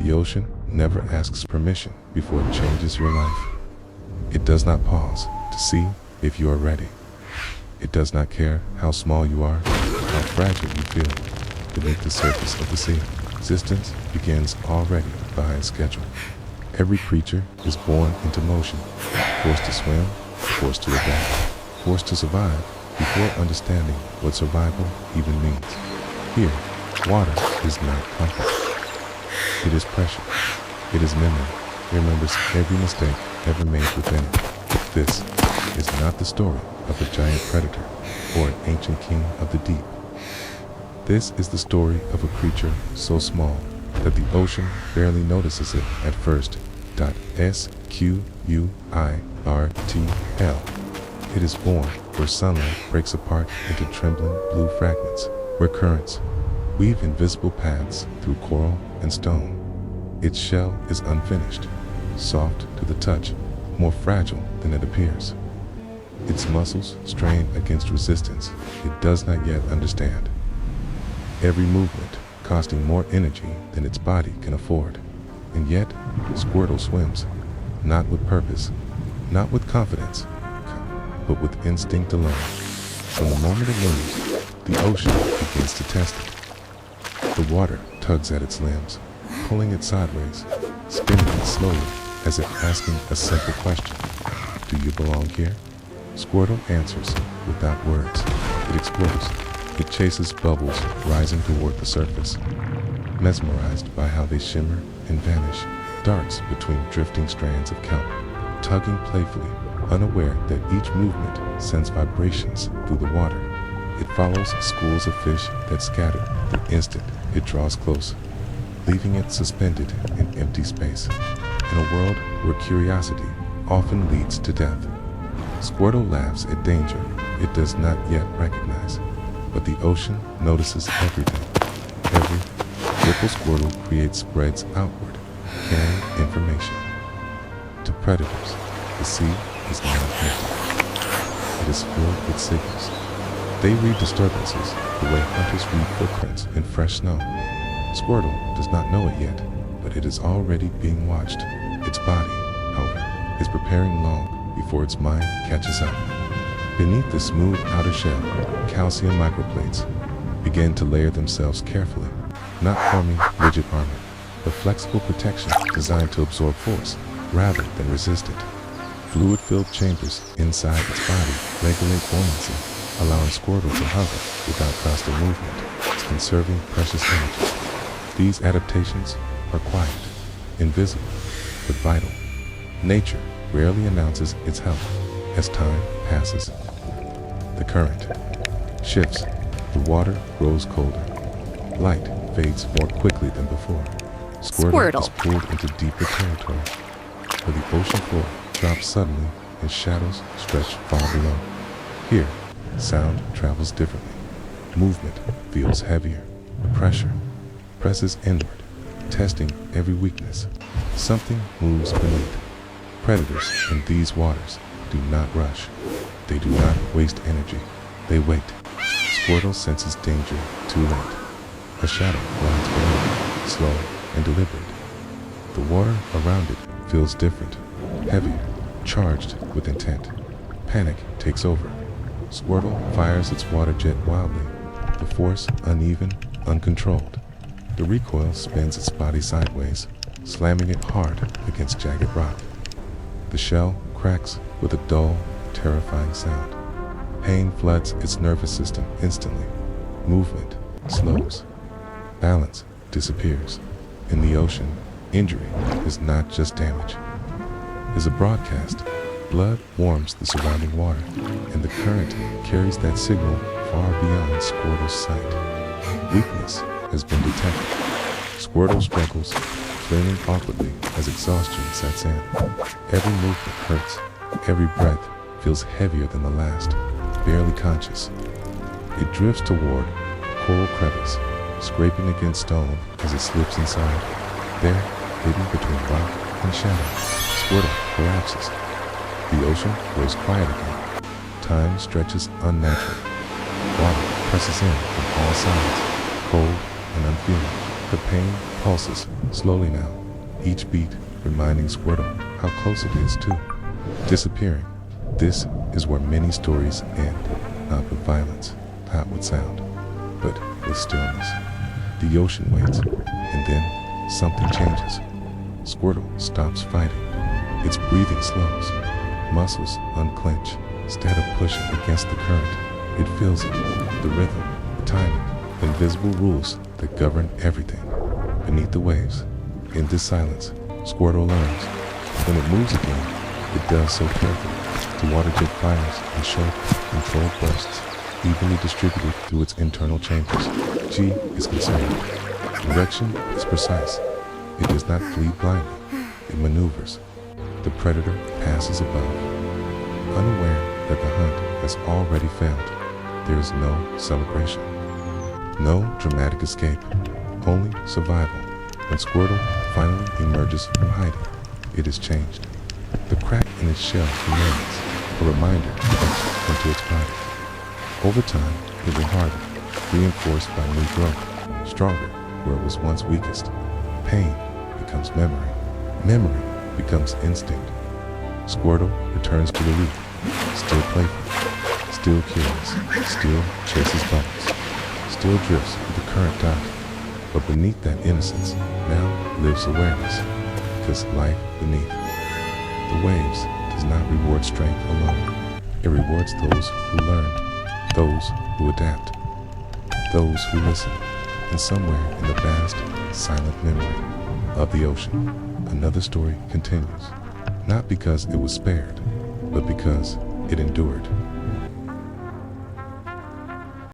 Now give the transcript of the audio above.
The ocean never asks permission before it changes your life. It does not pause to see if you are ready. It does not care how small you are, how fragile you feel beneath the surface of the sea. Existence begins already behind schedule. Every creature is born into motion, forced to swim, forced to adapt, forced to survive before understanding what survival even means. Here, water is not comfort. It is pressure. It is memory. It remembers every mistake ever made within it. This is not the story of a giant predator or an ancient king of the deep. This is the story of a creature so small that the ocean barely notices it at first. Squirtle. It is born where sunlight breaks apart into trembling blue fragments, where currents weave invisible paths through coral and stone. Its shell is unfinished, soft to the touch, more fragile than it appears. Its muscles strain against resistance it does not yet understand. Every movement costing more energy than its body can afford. And yet, Squirtle swims, not with purpose, not with confidence, but with instinct alone. From the moment it moves, the ocean begins to test it. The water tugs at its limbs, pulling it sideways, spinning it slowly, as if asking a simple question. Do you belong here? Squirtle answers without words. It explores. It chases bubbles rising toward the surface, mesmerized by how they shimmer and vanish, darts between drifting strands of kelp, tugging playfully, unaware that each movement sends vibrations through the water. It follows schools of fish that scatter the instant it draws close, leaving it suspended in empty space, in a world where curiosity often leads to death. Squirtle laughs at danger it does not yet recognize, but the ocean notices everything. Every ripple Squirtle creates spreads outward, carrying information. To predators, the sea is not empty. It is filled with signals. They read disturbances the way hunters read footprints in fresh snow. Squirtle does not know it yet, but it is already being watched. Its body, however, is preparing long before its mind catches up. Beneath the smooth outer shell, calcium microplates begin to layer themselves carefully, not forming rigid armor, but flexible protection designed to absorb force rather than resist it. Fluid-filled chambers inside its body regulate buoyancy, allowing Squirtle to hover without constant movement, conserving precious energy. These adaptations are quiet, invisible, but vital. Nature rarely announces its health as time passes. The current shifts, the water grows colder, light fades more quickly than before. Squirtle is pulled into deeper territory, where the ocean floor drops suddenly and shadows stretch far below. Here, sound travels differently. Movement feels heavier. Pressure presses inward, testing every weakness. Something moves beneath. Predators in these waters do not rush. They do not waste energy. They wait. Squirtle senses danger too late. A shadow glides below, slow and deliberate. The water around it feels different, heavier, charged with intent. Panic takes over. Squirtle fires its water jet wildly, the force uneven, uncontrolled. The recoil spins its body sideways, slamming it hard against jagged rock. The shell cracks with a dull, terrifying sound. Pain floods its nervous system instantly. Movement slows. Balance disappears. In the ocean, injury is not just damage. As a broadcast, blood warms the surrounding water, and the current carries that signal far beyond Squirtle's sight. Weakness has been detected. Squirtle struggles, flailing awkwardly as exhaustion sets in. Every movement hurts. Every breath feels heavier than the last, barely conscious. It drifts toward a coral crevice, scraping against stone as it slips inside. There, hidden between rock and shadow, Squirtle collapses. The ocean grows quiet again. Time stretches unnaturally. Water presses in from all sides, cold and unfeeling. The pain pulses slowly now, each beat reminding Squirtle how close it is to disappearing. This is where many stories end, not with violence, not with sound, but with stillness. The ocean waits, and then something changes. Squirtle stops fighting. Its breathing slows. Muscles unclench. Instead of pushing against the current, it feels it. The rhythm, the timing, invisible rules that govern everything. Beneath the waves, in this silence, Squirtle learns. When it moves again, it does so carefully. The water jet fires in short, controlled bursts, evenly distributed through its internal chambers. G is conserved. Direction is precise. It does not flee blindly. It maneuvers. The predator passes above. Unaware that the hunt has already failed, there is no celebration. No dramatic escape. Only survival. When Squirtle finally emerges from hiding, it is changed. The crack in its shell remains, a reminder etched into its body. Over time, it will harden, reinforced by new growth, stronger where it was once weakest. Pain becomes memory. Memory becomes instinct. Squirtle returns to the reef, still playful, still curious, still chases bubbles, still drifts with the current tide. But beneath that innocence now lives awareness, because life beneath the waves does not reward strength alone. It rewards those who learn, those who adapt, those who listen. And somewhere in the vast, silent memory of the ocean, another story continues. Not because it was spared, but because it endured.